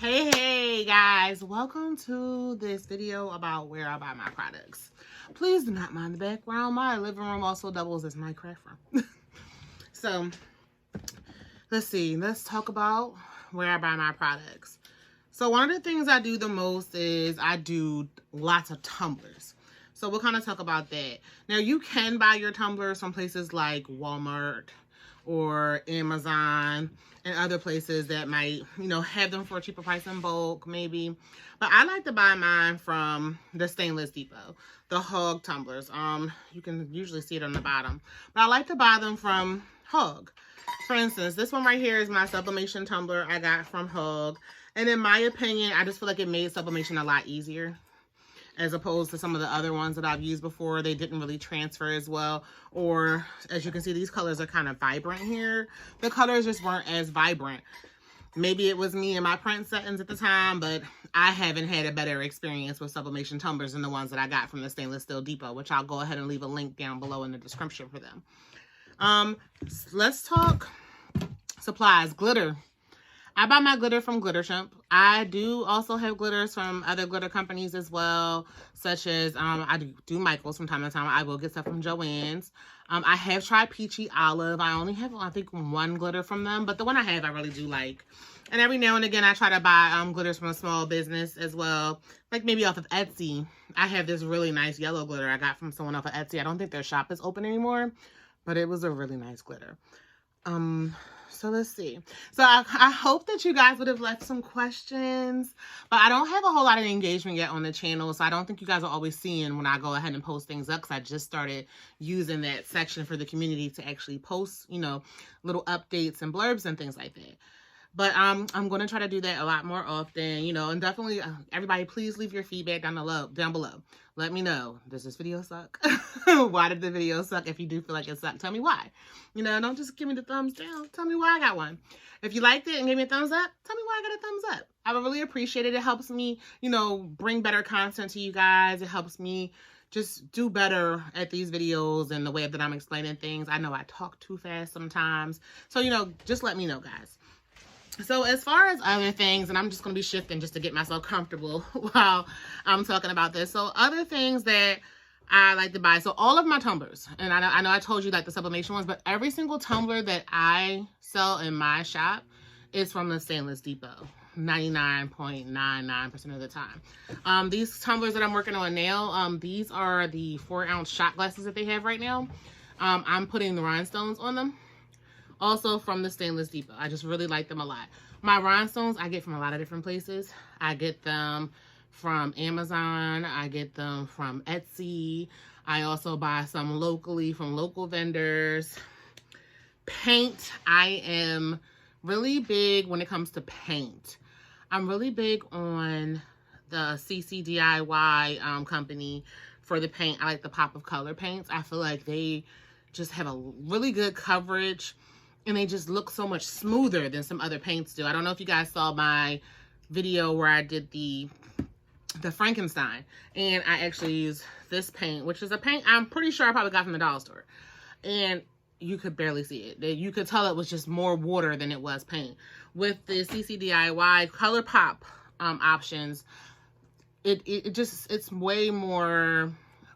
Hey guys, welcome to this video about where I buy my products. Please do not mind the background. My living room also doubles as my craft room. So let's talk about where I buy my products. So one of the things I do the most is I do lots of tumblers. So we'll kind of talk about that. Now you can buy your tumblers from places like Walmart or Amazon and other places that might, have them for a cheaper price in bulk, maybe. But I like to buy mine from the Stainless Depot, the Hog tumblers. You can usually see it on the bottom. But I like to buy them from Hog. For instance, this one right here is my sublimation tumbler I got from Hog. And in my opinion, I just feel like it made sublimation a lot easier, as opposed to some of the other ones that I've used before. They didn't really transfer as well. Or, as you can see, these colors are kind of vibrant here. The colors just weren't as vibrant. Maybe it was me and my print settings at the time, but I haven't had a better experience with sublimation tumblers than the ones that I got from the Stainless Steel Depot, which I'll go ahead and leave a link down below in the description for them. Let's talk supplies. Glitter. I buy my glitter from Glitter Shrimp. I do also have glitters from other glitter companies as well, such as I do Michaels from time to time. I will get stuff from Joann's. I have tried Peachy Olive. I only have, I think, one glitter from them, but the one I have I really do like. And every now and again, I try to buy glitters from a small business as well, like maybe off of Etsy. I have this really nice yellow glitter I got from someone off of Etsy. I don't think their shop is open anymore, but it was a really nice glitter. So let's see. So I hope that you guys would have left some questions, but I don't have a whole lot of engagement yet on the channel. So I don't think you guys are always seeing when I go ahead and post things up, because I just started using that section for the community to actually post, little updates and blurbs and things like that. But I'm going to try to do that a lot more often, and definitely everybody, please leave your feedback down below. Let me know, does this video suck? Why did the video suck? If you do feel like it sucked, tell me why. Don't just give me the thumbs down. Tell me why I got one. If you liked it and gave me a thumbs up, tell me why I got a thumbs up. I would really appreciate it. It helps me, bring better content to you guys. It helps me just do better at these videos and the way that I'm explaining things. I know I talk too fast sometimes. So, just let me know, guys. So as far as other things, and I'm just going to be shifting just to get myself comfortable while I'm talking about this. So other things that I like to buy. So all of my tumblers, and I know I told you like the sublimation ones, but every single tumbler that I sell in my shop is from the Stainless Depot. 99.99% of the time. These tumblers that I'm working on now, these are the 4-ounce shot glasses that they have right now. I'm putting the rhinestones on them. Also from the Stainless Depot. I just really like them a lot. My rhinestones I get from a lot of different places. I get them from Amazon. I get them from Etsy. I also buy some locally from local vendors. Paint. I am really big when it comes to paint. I'm really big on the CCDIY company for the paint. I like the Pop of Color paints. I feel like they just have a really good coverage, and they just look so much smoother than some other paints do. I don't know if you guys saw my video where I did the Frankenstein, and I actually used this paint, which is a paint I'm pretty sure I probably got from the dollar store, and you could barely see it. You could tell it was just more water than it was paint. With the CCDIY Color Pop options, it's way more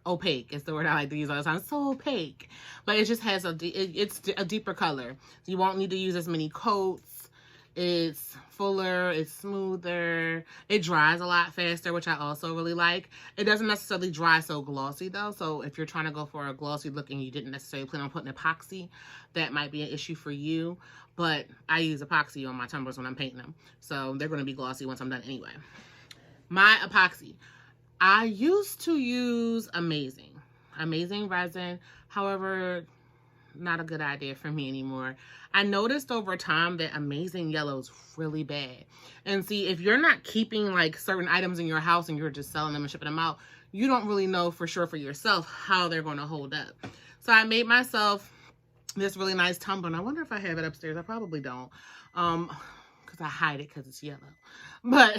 opaque is the word I like to use all the time. It's so opaque, but it just has it's a deeper color. So you won't need to use as many coats. It's fuller, it's smoother. It dries a lot faster, which I also really like. It doesn't necessarily dry so glossy though. So if you're trying to go for a glossy look and you didn't necessarily plan on putting epoxy, that might be an issue for you. But I use epoxy on my tumblers when I'm painting them. So they're going to be glossy once I'm done anyway. My epoxy. I used to use Amazing resin. However, not a good idea for me anymore. I noticed over time that Amazing Yellow's really bad. And see, if you're not keeping like certain items in your house and you're just selling them and shipping them out, you don't really know for sure for yourself how they're going to hold up. So I made myself this really nice tumbler, and I wonder if I have it upstairs. I probably don't, because I hide it because it's yellow. But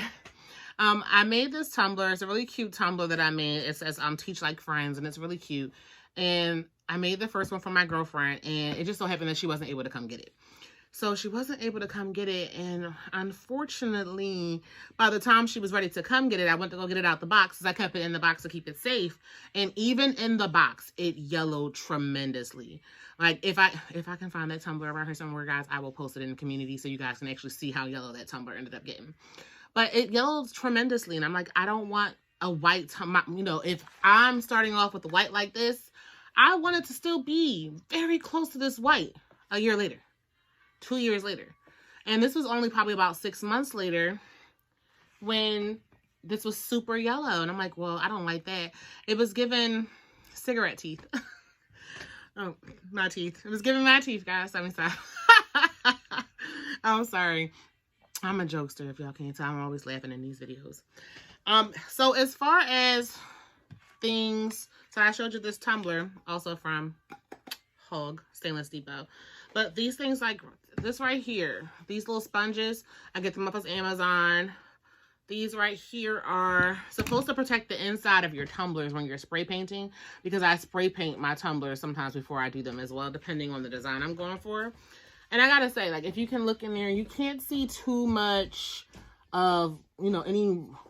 I made this tumbler. It's a really cute tumbler that I made. It says Teach Like Friends, and it's really cute. And I made the first one for my girlfriend, and it just so happened that she wasn't able to come get it. So she wasn't able to come get it. And unfortunately, by the time she was ready to come get it, I went to go get it out the box because I kept it in the box to keep it safe. And even in the box, it yellowed tremendously. Like, if I can find that tumbler around here somewhere, guys, I will post it in the community so you guys can actually see how yellow that tumbler ended up getting. But it yellowed tremendously. And I'm like, I don't want a white tumbler. You know, if I'm starting off with a white like this, I want it to still be very close to this white a year later. 2 years later. And this was only probably about 6 months later when this was super yellow. And I'm like, well, I don't like that. It was giving cigarette teeth. Oh, my teeth. It was giving my teeth, guys. I'm sorry. I'm sorry. I'm a jokester, if y'all can't tell. I'm always laughing in these videos. So as far as things, so I showed you this tumbler, also from Hog, Stainless Depot. But these things like this right here, these little sponges, I get them off of Amazon. These right here are supposed to protect the inside of your tumblers when you're spray painting, because I spray paint my tumblers sometimes before I do them as well, depending on the design I'm going for. And I gotta say, like, if you can look in there, you can't see too much of, you know, any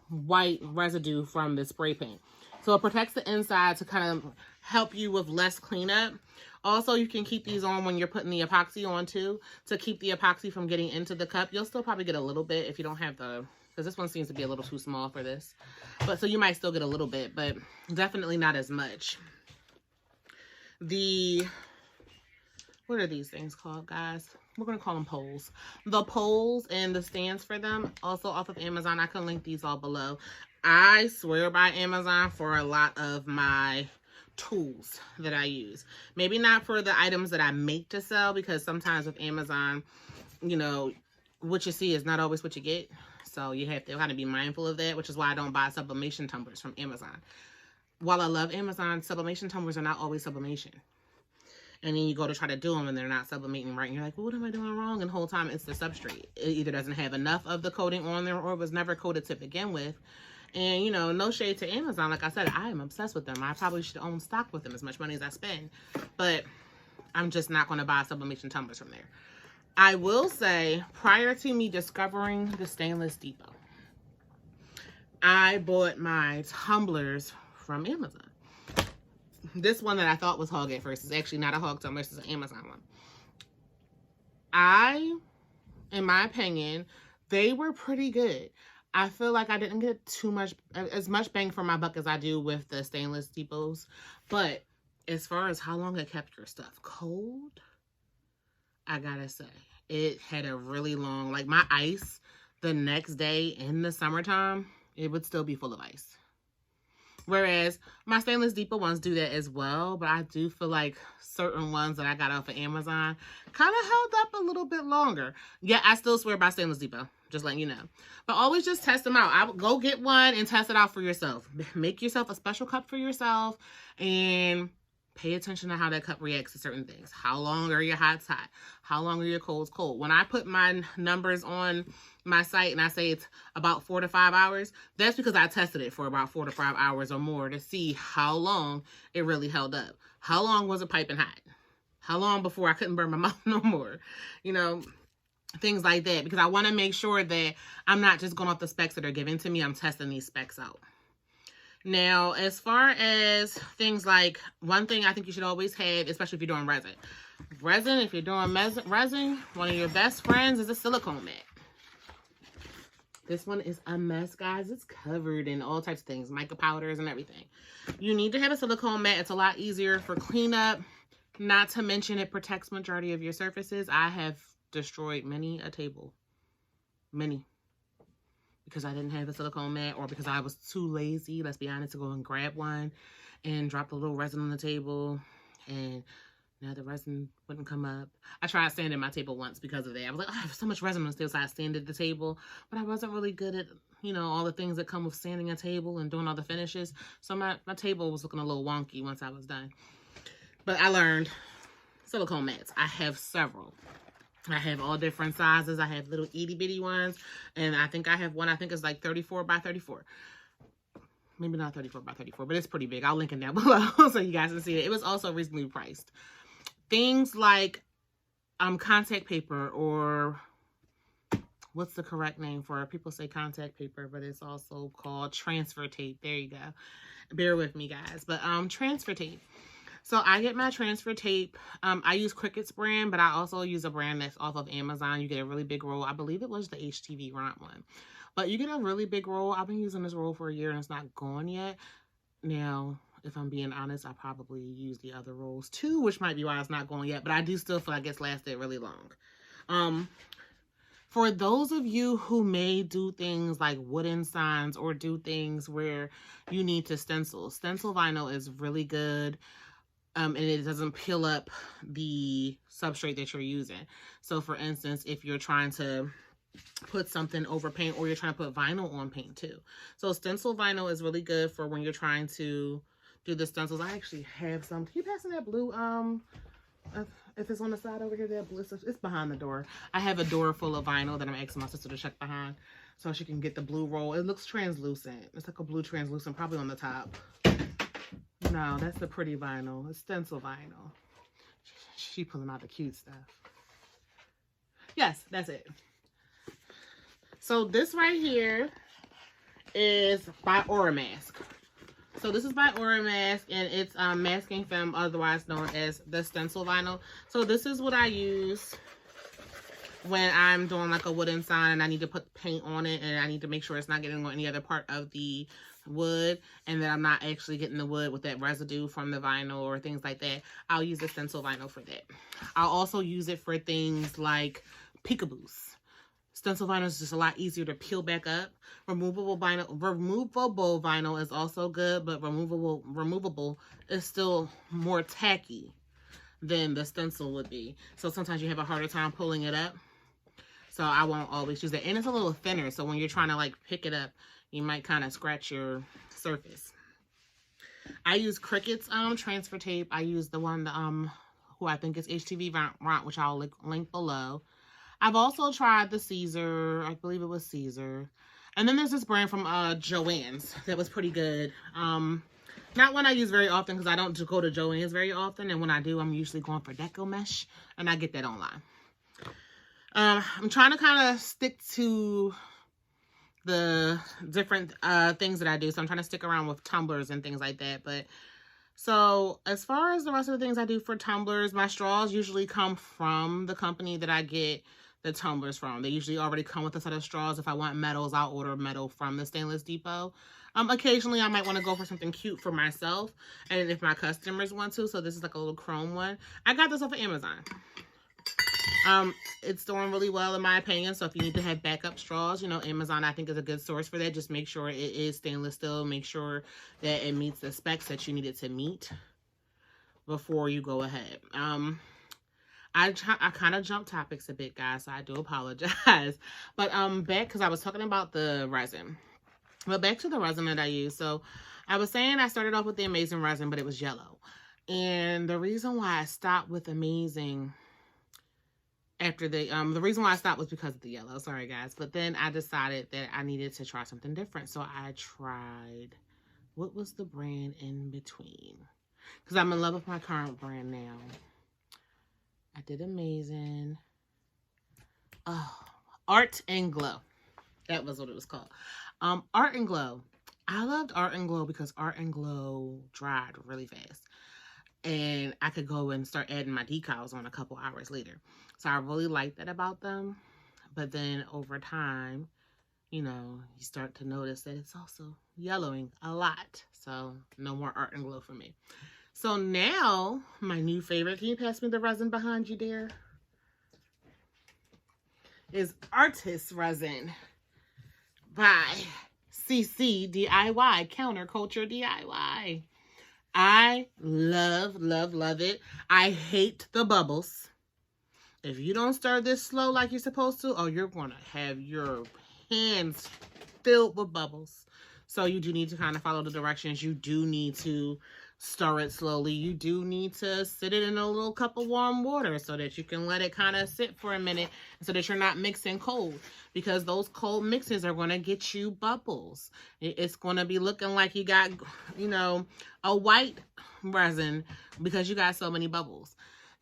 white residue from the spray paint. So it protects the inside to kind of help you with less cleanup. Also, you can keep these on when you're putting the epoxy on too, to keep the epoxy from getting into the cup. You'll still probably get a little bit if you don't have the, because this one seems to be a little too small for this. But so you might still get a little bit, but definitely not as much. What are these things called, guys? We're going to call them poles. The poles and the stands for them, also off of Amazon. I can link these all below. I swear by Amazon for a lot of my tools that I use. Maybe not for the items that I make to sell, because sometimes with Amazon, you know, what you see is not always what you get. So you have to kind of be mindful of that, which is why I don't buy sublimation tumblers from Amazon. While I love Amazon, sublimation tumblers are not always sublimation. And then you go to try to do them and they're not sublimating right. And you're like, well, what am I doing wrong? And the whole time it's the substrate. It either doesn't have enough of the coating on there or it was never coated to begin with. And, you know, no shade to Amazon. Like I said, I am obsessed with them. I probably should own stock with them as much money as I spend. But I'm just not going to buy sublimation tumblers from there. I will say, prior to me discovering the Stainless Depot, I bought my tumblers from Amazon. This one that I thought was Hog at first is actually not a Hog tumbler. This is an Amazon one. In my opinion, they were pretty good. I feel like I didn't get as much bang for my buck as I do with the Stainless Depots. But as far as how long it kept your stuff cold, I gotta say, it had a really long, like my ice the next day in the summertime, it would still be full of ice. Whereas my Stainless Depot ones do that as well, but I do feel like certain ones that I got off of Amazon kind of held up a little bit longer. Yeah, I still swear by Stainless Depot, just letting you know. But always just test them out. I would go get one and test it out for yourself. Make yourself a special cup for yourself and pay attention to how that cup reacts to certain things. How long are your hots hot? How long are your colds cold? When I put my numbers on my site and I say it's about 4 to 5 hours, that's because I tested it for about 4 to 5 hours or more to see how long it really held up. How long was it piping hot? How long before I couldn't burn my mouth no more? You know, things like that. Because I want to make sure that I'm not just going off the specs that are given to me. I'm testing these specs out. Now, as far as things like, one thing I think you should always have, especially if you're doing resin. Resin, if you're doing resin, one of your best friends is a silicone mat. This one is a mess, guys. It's covered in all types of things, mica powders and everything. You need to have a silicone mat. It's a lot easier for cleanup. Not to mention it protects majority of your surfaces. I have destroyed many a table. Many. Because I didn't have a silicone mat or because I was too lazy, let's be honest, to go and grab one and drop the little resin on the table. And now the resin wouldn't come up. I tried sanding my table once because of that. I was like, oh, I have so much resin on the table, so I sanded the table. But I wasn't really good at, you know, all the things that come with sanding a table and doing all the finishes. So my table was looking a little wonky once I was done. But I learned silicone mats. I have several. I have all different sizes. I have little itty bitty ones. And I think I have one, I think it's like 34 by 34. Maybe not 34 by 34, but it's pretty big. I'll link it down below so you guys can see it. It was also reasonably priced. Things like contact paper, or what's the correct name for it? People say contact paper, but it's also called transfer tape. There you go. Bear with me, guys. But transfer tape. So I get my transfer tape. I use Cricut's brand, but I also use a brand that's off of Amazon. You get a really big roll. I believe it was the HTV Ront one. But you get a really big roll. I've been using this roll for a year and it's not gone yet. Now, if I'm being honest, I probably use the other rolls too, which might be why it's not going yet. But I do still feel like it's lasted really long. For those of you who may do things like wooden signs or do things where you need to stencil vinyl is really good. And it doesn't peel up the substrate that you're using. So for instance, if you're trying to put something over paint, or you're trying to put vinyl on paint too. So stencil vinyl is really good for when you're trying to do the stencils. I actually have some. Can you pass me that blue? If it's on the side over here, that blue, it's behind the door. I have a door full of vinyl that I'm asking my sister to check behind so she can get the blue roll. It looks translucent. It's like a blue translucent, probably on the top. No, that's the pretty vinyl. It's stencil vinyl. She pulling out the cute stuff. Yes, that's it. So this right here is by Auramask. So this is by Auramask, and it's masking film, otherwise known as the stencil vinyl. So this is what I use when I'm doing like a wooden sign and I need to put paint on it, and I need to make sure it's not getting on any other part of the wood, and that I'm not actually getting the wood with that residue from the vinyl or things like that. I'll use the stencil vinyl for that. I'll also use it for things like peekaboos. Stencil vinyl is just a lot easier to peel back up. Removable vinyl is also good, but removable is still more tacky than the stencil would be. So sometimes you have a harder time pulling it up. So I won't always use it. And it's a little thinner, so when you're trying to like pick it up, you might kind of scratch your surface. I use Cricut's transfer tape. I use the one who I think is HTV Ront, which I'll link below. I've also tried the Caesar. I believe it was Caesar. And then there's this brand from Joann's that was pretty good. Not one I use very often because I don't go to Joann's very often. And when I do, I'm usually going for Deco Mesh. And I get that online. I'm trying to kind of stick to the different things that I do. So I'm trying to stick around with tumblers and things like that. But so as far as the rest of the things I do for tumblers, my straws usually come from the company that I get the tumblers from. They usually already come with a set of straws. If I want metals, I'll order metal from the Stainless Depot. Occasionally I might want to go for something cute for myself, and if my customers want to. So this is like a little chrome one. I got this off of Amazon. It's doing really well in my opinion. So if you need to have backup straws, you know, Amazon I think is a good source for that. Just make sure it is stainless steel. Make sure that it meets the specs that you need it to meet before you go ahead. I kind of jumped topics a bit, guys, so I do apologize. But back, because I was talking about the resin. But back to the resin that I use. So I was saying I started off with the Amazing resin, but it was yellow. And the reason why I stopped with Amazing after the reason why I stopped was because of the yellow. Sorry, guys. But then I decided that I needed to try something different. So I tried, what was the brand in between? Because I'm in love with my current brand now. I did Amazing. Oh, Art and Glow. That was what it was called. Art and Glow. I loved Art and Glow because Art and Glow dried really fast. And I could go and start adding my decals on a couple hours later. So I really liked that about them. But then over time, you know, you start to notice that it's also yellowing a lot. So no more Art and Glow for me. So now, my new favorite, can you pass me the resin behind you, dear? Is Artist Resin by CCDIY, Counterculture DIY. I love, love, love it. I hate the bubbles. If you don't stir this slow like you're supposed to, oh, you're going to have your hands filled with bubbles. So you do need to kind of follow the directions. You do need to stir it slowly. You do need to sit it in a little cup of warm water so that you can let it kind of sit for a minute so that you're not mixing cold, because those cold mixes are going to get you bubbles. It's going to be looking like you got, you know, a white resin because you got so many bubbles.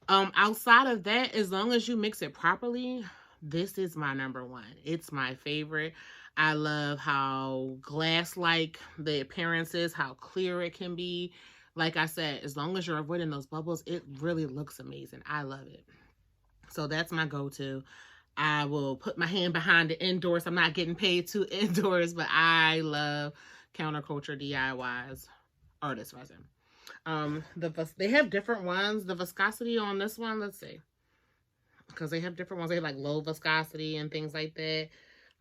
Outside of that, as long as you mix it properly, this is my number one. It's my favorite. I love how glass-like the appearance is, how clear it can be. Like I said, as long as you're avoiding those bubbles, it really looks amazing. I love it. So that's my go-to. I will put my hand behind the indoors. I'm not getting paid to indoors, but I love Counterculture DIY's artist resin. They have different ones. The viscosity on this one, let's see, because they have different ones. They have like low viscosity and things like that.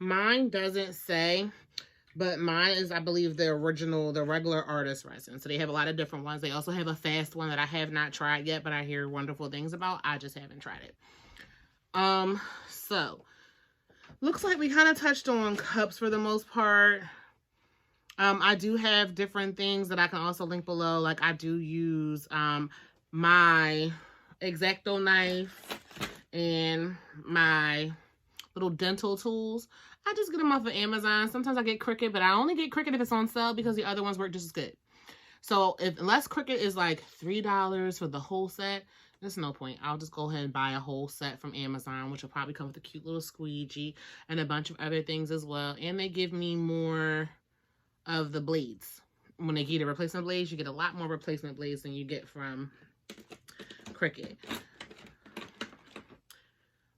Mine doesn't say, but mine is, I believe, the original, the regular artist resin. So they have a lot of different ones. They also have a fast one that I have not tried yet, but I hear wonderful things about. I just haven't tried it. So looks like we kind of touched on cups for the most part. I do have different things that I can also link below. Like I do use my X-Acto knife and my little dental tools. I just get them off of Amazon. Sometimes I get Cricut, but I only get Cricut if it's on sale because the other ones work just as good. So unless Cricut is like $3 for the whole set, there's no point. I'll just go ahead and buy a whole set from Amazon, which will probably come with a cute little squeegee and a bunch of other things as well. And they give me more of the blades. When they get a replacement blades, you get a lot more replacement blades than you get from Cricut.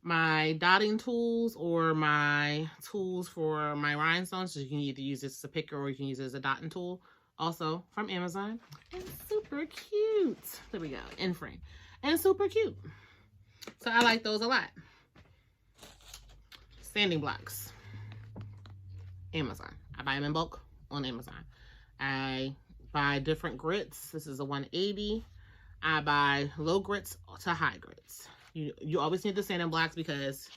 My dotting tools or my tools for my rhinestones, so you can either use this as a picker or you can use it as a dotting tool, also from Amazon. And super cute. There we go, in frame. And super cute. So I like those a lot. Sanding blocks. Amazon. I buy them in bulk on Amazon. I buy different grits. This is a 180. I buy low grits to high grits. You always need the sanding blocks because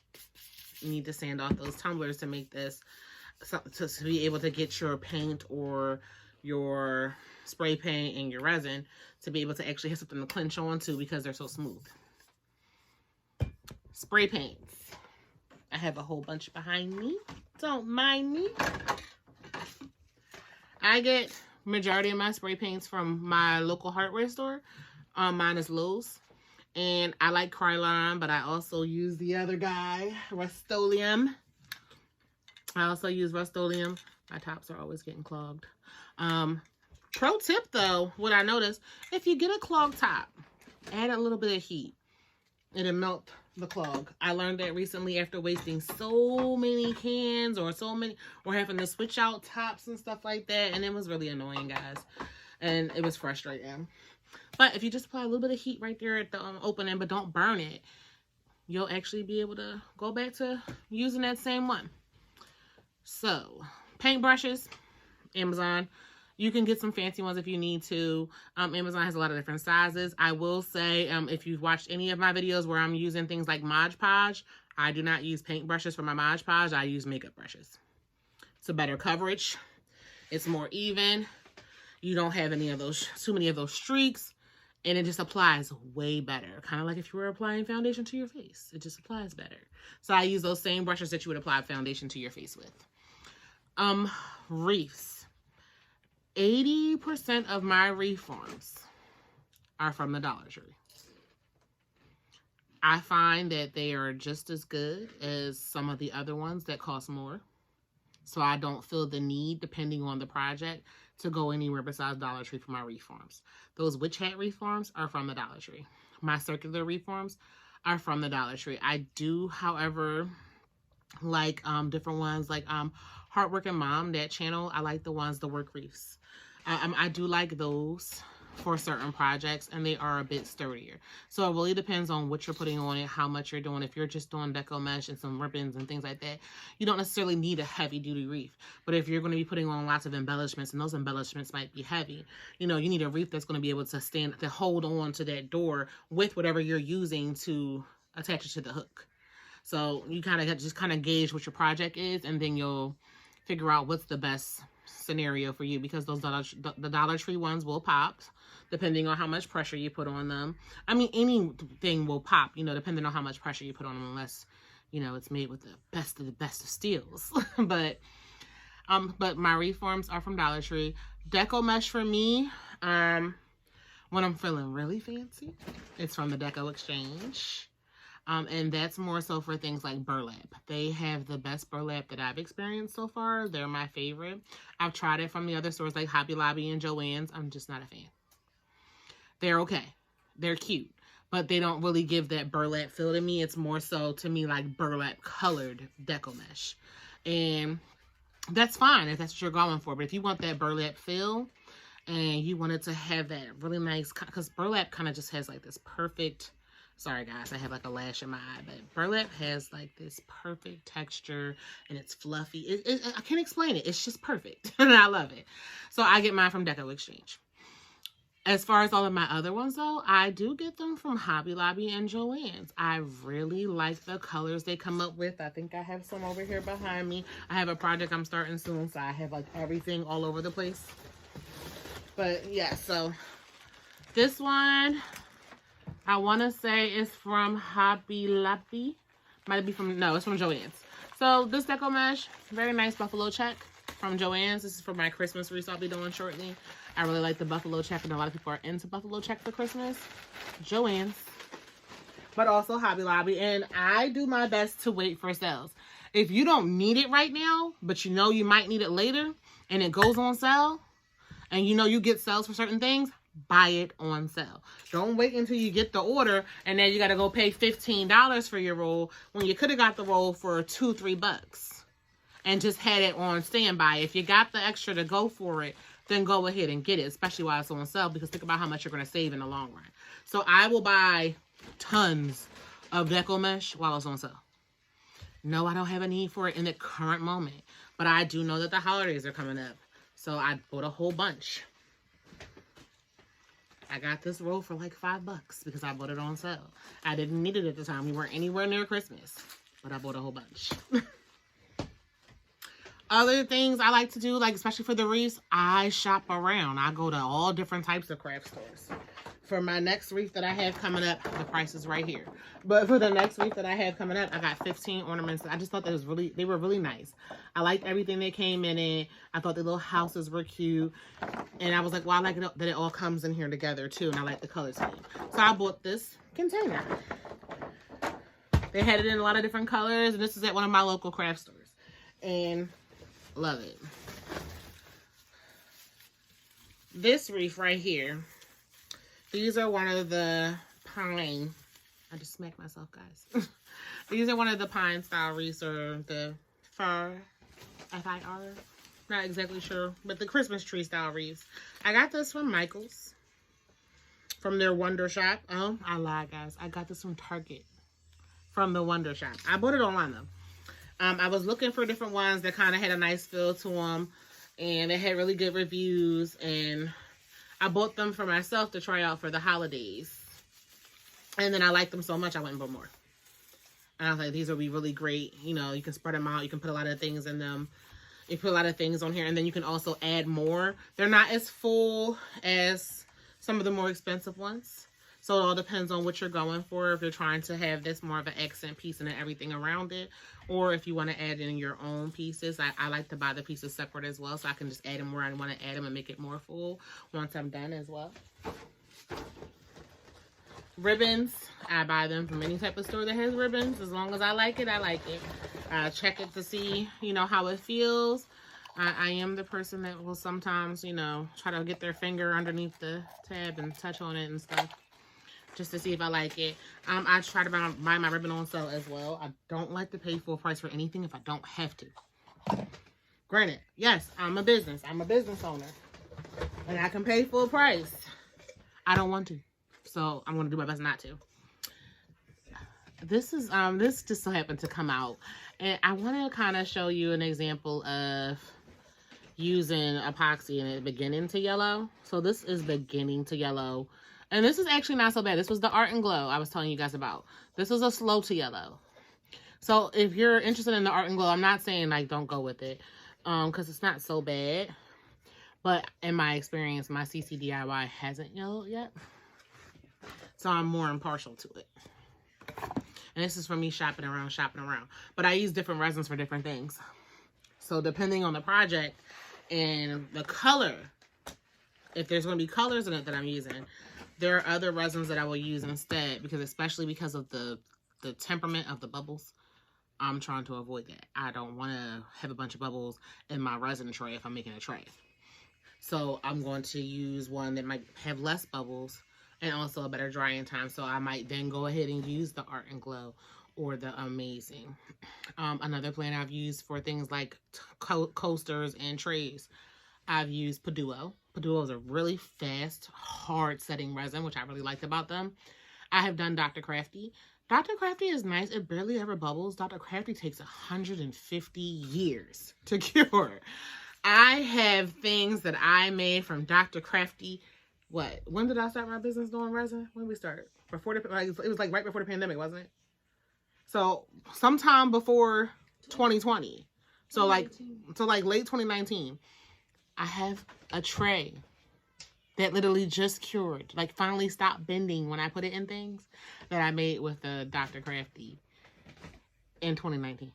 you need to sand off those tumblers to make this, to be able to get your paint or your spray paint and your resin to be able to actually have something to clench onto because they're so smooth. Spray paints. I have a whole bunch behind me. Don't mind me. I get majority of my spray paints from my local hardware store. Mine is Lowe's. And I like Krylon, but I also use the other guy, Rust-Oleum. I also use Rust-Oleum. My tops are always getting clogged. Pro tip though, what I noticed, if you get a clogged top, add a little bit of heat. It'll melt the clog. I learned that recently after wasting so many cans or having to switch out tops and stuff like that. And it was really annoying, guys. And it was frustrating. But if you just apply a little bit of heat right there at the opening, but don't burn it, you'll actually be able to go back to using that same one. So, paintbrushes, Amazon. You can get some fancy ones if you need to. Amazon has a lot of different sizes. I will say, if you've watched any of my videos where I'm using things like Mod Podge, I do not use paintbrushes for my Mod Podge. I use makeup brushes. It's a better coverage. It's more even. You don't have too many of those streaks. And it just applies way better. Kind of like if you were applying foundation to your face. It just applies better. So I use those same brushes that you would apply foundation to your face with. Wreaths. 80% of my wreath forms are from the Dollar Tree. I find that they are just as good as some of the other ones that cost more. So I don't feel the need, depending on the project, to go anywhere besides Dollar Tree for my wreath forms. Those witch hat wreath forms are from the Dollar Tree. My circular wreath forms are from the Dollar Tree. I do, however, like different ones like Hardworking Mom, that channel. I like the work wreaths. I do like those for certain projects, and they are a bit sturdier. So it really depends on what you're putting on it, how much you're doing. If you're just doing deco mesh and some ribbons and things like that, you don't necessarily need a heavy duty wreath. But if you're going to be putting on lots of embellishments, and those embellishments might be heavy, you know, you need a wreath that's going to be able to hold on to that door with whatever you're using to attach it to the hook. So you kind of gauge what your project is, and then you'll figure out what's the best scenario for you, because those the Dollar Tree ones will pop depending on how much pressure you put on them. I mean, anything will pop, you know, depending on how much pressure you put on them, unless, you know, it's made with the best of steels. but my reforms are from Dollar Tree. Deco mesh for me, When I'm feeling really fancy, it's from the Deco Exchange. And that's more so for things like burlap. They have the best burlap that I've experienced so far. They're my favorite. I've tried it from the other stores like Hobby Lobby and Joann's. I'm just not a fan. They're okay. They're cute. But they don't really give that burlap feel to me. It's more so to me like burlap colored deco mesh. And that's fine if that's what you're going for. But if you want that burlap feel and you want it to have that really nice, because burlap kind of just has like this perfect, sorry guys, I have like a lash in my eye, but burlap has like this perfect texture and it's fluffy. I can't explain it. It's just perfect and I love it. So I get mine from Deco Exchange. As far as all of my other ones though, I do get them from Hobby Lobby and Joann's. I really like the colors they come up with. I think I have some over here behind me. I have a project I'm starting soon, so I have like everything all over the place. But yeah, so this one, I want to say is from Hobby Lobby. Might be from, no, it's from Joann's. So this deco mesh, very nice buffalo check from Joann's. This is for my Christmas wreath I'll be doing shortly. I really like the buffalo check, and a lot of people are into buffalo check for Christmas. Joann's, but also Hobby Lobby. And I do my best to wait for sales. If you don't need it right now, but you know you might need it later, and it goes on sale, and you know you get sales for certain things, buy it on sale. Don't wait until you get the order, and then you got to go pay $15 for your roll when you could have got the roll for $2-3 and just had it on standby. If you got the extra to go for it, then go ahead and get it, especially while it's on sale, because think about how much you're going to save in the long run. So I will buy tons of deco mesh while it's on sale. No, I don't have a need for it in the current moment, but I do know that the holidays are coming up, so I bought a whole bunch. I got this roll for like $5 because I bought it on sale. I didn't need it at the time. We weren't anywhere near Christmas, but I bought a whole bunch. Other things I like to do, like especially for the wreaths, I shop around. I go to all different types of craft stores. For my next wreath that I have coming up, the price is right here. But for the next wreath that I have coming up, I got 15 ornaments. I just thought they were really nice. I liked everything that came in it. I thought the little houses were cute. And I was like, well, I like it that it all comes in here together too. And I like the color scheme. So I bought this container. They had it in a lot of different colors. And this is at one of my local craft stores. And love it. This wreath right here, these are one of the pine, I just smacked myself, guys. These are one of the pine style wreaths, or the fir, F-I-R, not exactly sure, but the Christmas tree style wreaths. I got this from Michael's, from their Wonder Shop. Oh, I lied, guys. I got this from Target, from the Wonder Shop. I bought it online though. I was looking for different ones that kind of had a nice feel to them, and they had really good reviews, and I bought them for myself to try out for the holidays. And then I liked them so much, I went and bought more. And I was like, these will be really great. You know, you can spread them out. You can put a lot of things in them. You put a lot of things on here, and then you can also add more. They're not as full as some of the more expensive ones. So it all depends on what you're going for. If you're trying to have this more of an accent piece and everything around it, or if you want to add in your own pieces. I like to buy the pieces separate as well, so I can just add them where I want to add them and make it more full once I'm done as well. Ribbons, I buy them from any type of store that has ribbons. As long as I like it, I like it. Check it to see, you know, how it feels. I am the person that will sometimes, you know, try to get their finger underneath the tab and touch on it and stuff, just to see if I like it. I try to buy my ribbon on sale as well. I don't like to pay full price for anything if I don't have to. Granted, yes, I'm a business owner, and I can pay full price. I don't want to, so I'm going to do my best not to. This is this just so happened to come out, and I want to kind of show you an example of using epoxy and it beginning to yellow. So this is beginning to yellow. And this is actually not so bad. This was the Art and Glow I was telling you guys about. This was a slow to yellow. So if you're interested in the Art and Glow, I'm not saying like don't go with it, because it's not so bad. But in my experience, my CCDIY hasn't yellowed yet. So I'm more impartial to it. And this is for me shopping around. But I use different resins for different things. So depending on the project and the color if there's going to be colors in it that I'm using, there are other resins that I will use instead, because especially because of the temperament of the bubbles, I'm trying to avoid that. I don't want to have a bunch of bubbles in my resin tray if I'm making a tray. So I'm going to use one that might have less bubbles and also a better drying time. So I might then go ahead and use the Art and Glow or the Amazing. Another plan I've used for things like coasters and trays, I've used Paduo. Paduo is a really fast, hard setting resin, which I really liked about them. I have done Dr. Crafty. Dr. Crafty is nice. It barely ever bubbles. Dr. Crafty takes 150 years to cure. I have things that I made from Dr. Crafty. What? When did I start my business doing resin? When did we start? Before it was like right before the pandemic, wasn't it? So sometime before 2020. So like late 2019. I have a tray that literally just cured, like finally stopped bending when I put it in things, that I made with the Dr. Crafty in 2019.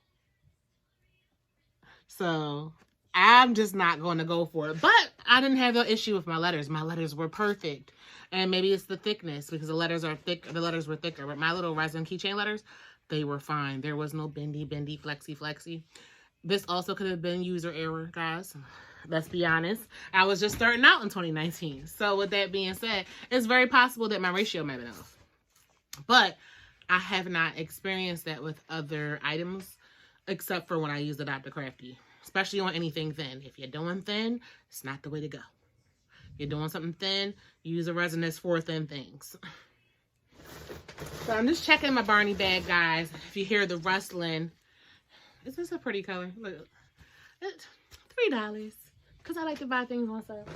So I'm just not going to go for it. But I didn't have the issue with my letters. My letters were perfect. And maybe it's the thickness, because the letters are thick. The letters were thicker. But my little resin keychain letters, they were fine. There was no bendy, flexy. This also could have been user error, guys. Let's be honest. I was just starting out in 2019. So with that being said, it's very possible that my ratio might have been off. But I have not experienced that with other items, except for when I use the Dr. Crafty. Especially on anything thin. If you're doing thin, it's not the way to go. You're doing something thin, use a resin that's for thin things. So I'm just checking my Barney bag, guys. If you hear the rustling, is this a pretty color? Look, it's $3. Because I like to buy things on sale.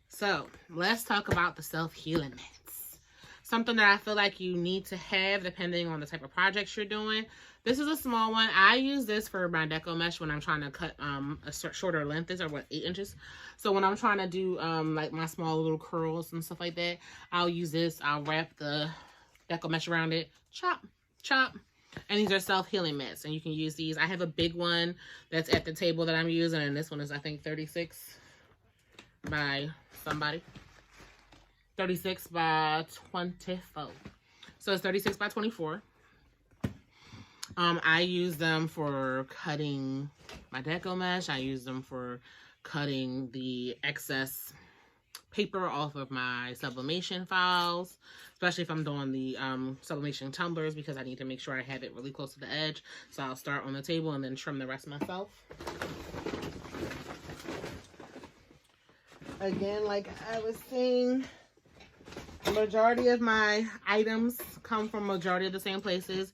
So, let's talk about the self-healing mats. Something that I feel like you need to have depending on the type of projects you're doing. This is a small one. I use this for my deco mesh when I'm trying to cut a shorter length. These are what, 8 inches? So when I'm trying to do like my small little curls and stuff like that, I'll use this. I'll wrap the deco mesh around it. Chop, chop. And these are self-healing mats, and you can use these. I have a big one that's at the table that I'm using, and this one is, I think, 36 by somebody. 36 by 24. So it's 36 by 24. I use them for cutting my deco mesh. I use them for cutting the excess paper off of my sublimation files, especially if I'm doing the sublimation tumblers, because I need to make sure I have it really close to the edge. So I'll start on the table and then trim the rest myself. Again, like I was saying, the majority of my items come from majority of the same places.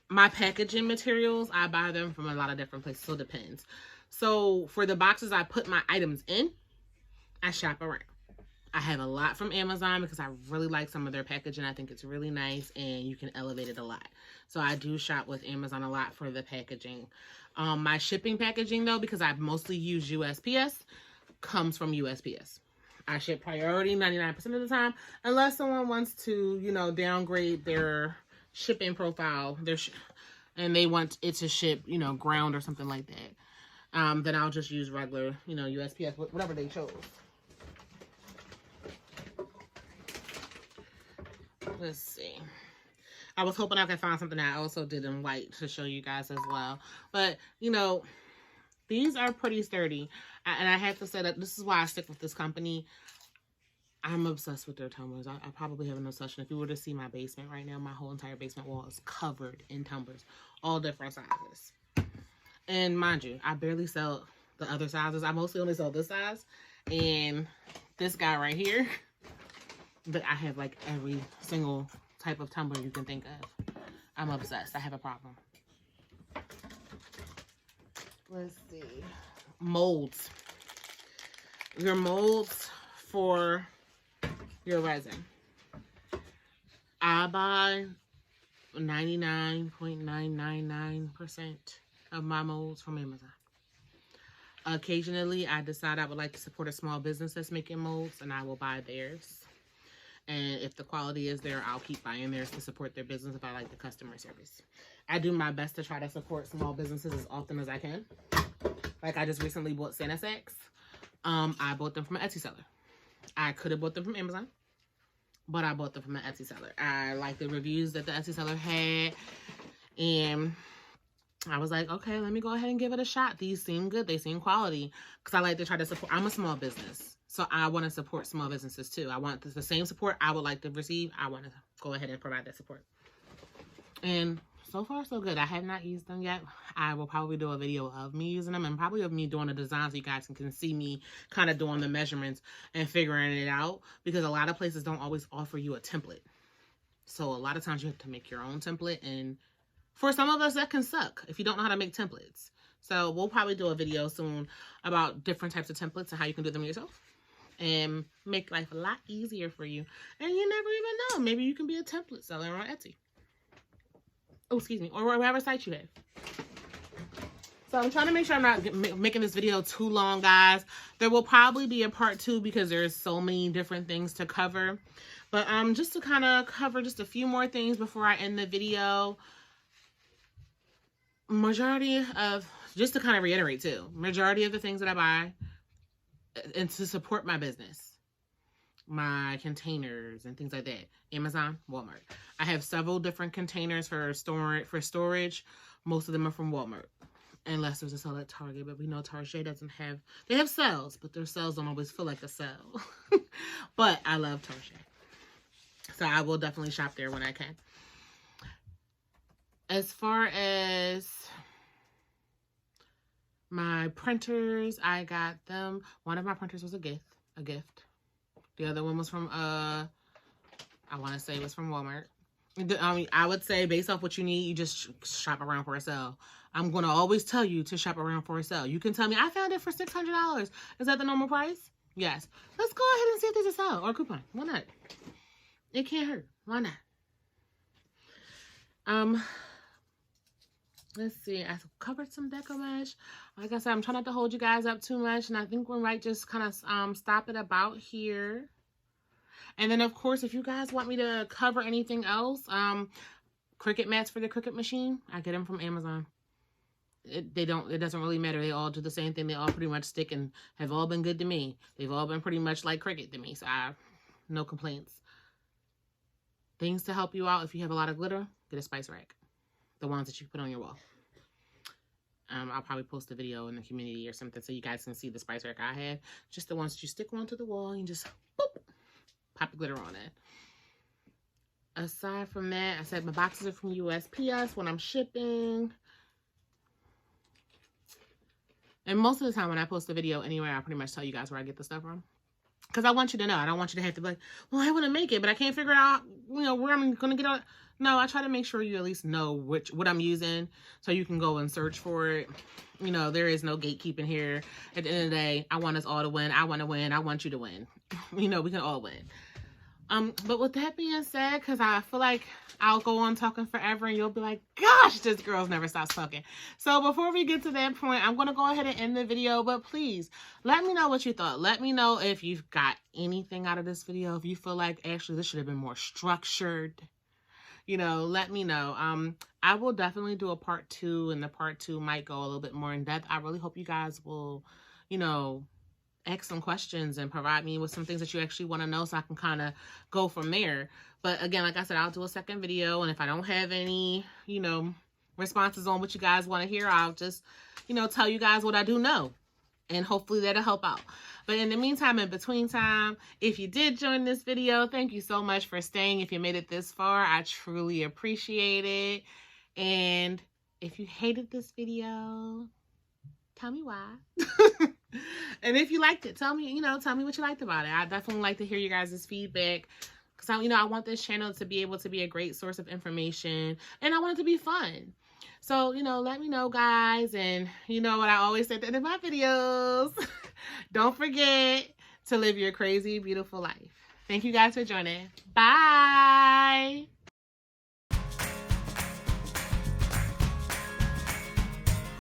My packaging materials, I buy them from a lot of different places, so it depends. So for the boxes I put my items in, I shop around. I have a lot from Amazon because I really like some of their packaging. I think it's really nice and you can elevate it a lot. So I do shop with Amazon a lot for the packaging. My shipping packaging, though, because I mostly use USPS, comes from USPS. I ship priority 99% of the time, unless someone wants to, you know, downgrade their shipping profile, and they want it to ship, you know, ground or something like that. Then I'll just use regular, you know, USPS, whatever they chose. Let's see. I was hoping I could find something I also did in white to show you guys as well. But, you know, these are pretty sturdy. And I have to say that this is why I stick with this company. I'm obsessed with their tumblers. I probably have an obsession. If you were to see my basement right now, my whole entire basement wall is covered in tumblers. All different sizes. And mind you, I barely sell the other sizes. I mostly only sell this size. And this guy right here. But I have like every single type of tumbler you can think of. I'm obsessed. I have a problem. Let's see. Molds. Your molds for your resin. I buy 99.999% of my molds from Amazon. Occasionally, I decide I would like to support a small business that's making molds, and I will buy theirs. And if the quality is there, I'll keep buying theirs to support their business if I like the customer service. I do my best to try to support small businesses as often as I can. Like I just recently bought Santa sacks. I bought them from an Etsy seller. I could have bought them from Amazon, but I bought them from an Etsy seller. I like the reviews that the Etsy seller had, and I was like, okay, let me go ahead and give it a shot. These seem good. They seem quality, because I like to try to support. I'm a small business, so I want to support small businesses too. I want the same support I would like to receive. I want to go ahead and provide that support. And so far, so good. I have not used them yet. I will probably do a video of me using them and probably of me doing a design so you guys can see me kind of doing the measurements and figuring it out, because a lot of places don't always offer you a template. So a lot of times you have to make your own template, and for some of us that can suck if you don't know how to make templates. So we'll probably do a video soon about different types of templates and how you can do them yourself and make life a lot easier for you. And you never even know, maybe you can be a template seller on Etsy. Oh, excuse me, or whatever site you have. So I'm trying to make sure I'm not making this video too long, guys. There will probably be a part 2 because there's so many different things to cover. But just to kind of cover just a few more things before I end the video. Just to kind of reiterate too, majority of the things that I buy and to support my business, my containers and things like that, Amazon, Walmart. I have several different containers for storage. Most of them are from Walmart, unless there's a sale at Target, but we know Target doesn't have, they have sales, but their sales don't always feel like a sale. But I love Target, so I will definitely shop there when I can. As far as my printers, I got them. One of my printers was a gift. The other one was from, I want to say it was from Walmart. I would say based off what you need, you just shop around for a sale. I'm going to always tell you to shop around for a sale. You can tell me, I found it for $600. Is that the normal price? Yes. Let's go ahead and see if there's a sale or a coupon. Why not? It can't hurt. Why not? Let's see. I covered some deco mesh. Like I said, I'm trying not to hold you guys up too much, and I think we might just kind of stop it about here. And then, of course, if you guys want me to cover anything else, Cricut mats for the Cricut machine, I get them from Amazon. It doesn't really matter. They all do the same thing. They all pretty much stick and have all been good to me. They've all been pretty much like Cricut to me, so I have no complaints. Things to help you out if you have a lot of glitter, get a spice rack. The ones that you put on your wall. I'll probably post a video in the community or something so you guys can see the spice rack I have. Just the ones that you stick onto the wall and just boop, pop the glitter on it. Aside from that, I said my boxes are from USPS when I'm shipping. And most of the time when I post a video anywhere, I pretty much tell you guys where I get the stuff from. Because I want you to know. I don't want you to have to be like, well, I want to make it, but I can't figure out, where I'm going to get it. No, I try to make sure you at least know what I'm using so you can go and search for it. There is no gatekeeping here. At the end of the day, I want us all to win. I want to win. I want you to win. We can all win. But with that being said, because I feel like I'll go on talking forever and you'll be like, gosh, this girl's never stops talking. So before we get to that point, I'm going to go ahead and end the video. But please, let me know what you thought. Let me know if you've got anything out of this video. If you feel like, actually, this should have been more structured. Let me know. I will definitely do a part 2, and the part 2 might go a little bit more in depth. I really hope you guys will, ask some questions and provide me with some things that you actually want to know so I can kind of go from there. But again, like I said, I'll do a second video, and if I don't have any, responses on what you guys want to hear, I'll just, tell you guys what I do know, and hopefully that'll help out. But in the meantime, in between time, if you did join this video, thank you so much for staying. If you made it this far, I truly appreciate it. And if you hated this video, tell me why. And if you liked it, tell me what you liked about it. I definitely like to hear you guys' feedback, because I want this channel to be able to be a great source of information, and I want it to be fun. So, let me know, guys. And you know what I always say at the end of my videos, don't forget to live your crazy, beautiful life. Thank you guys for joining. Bye.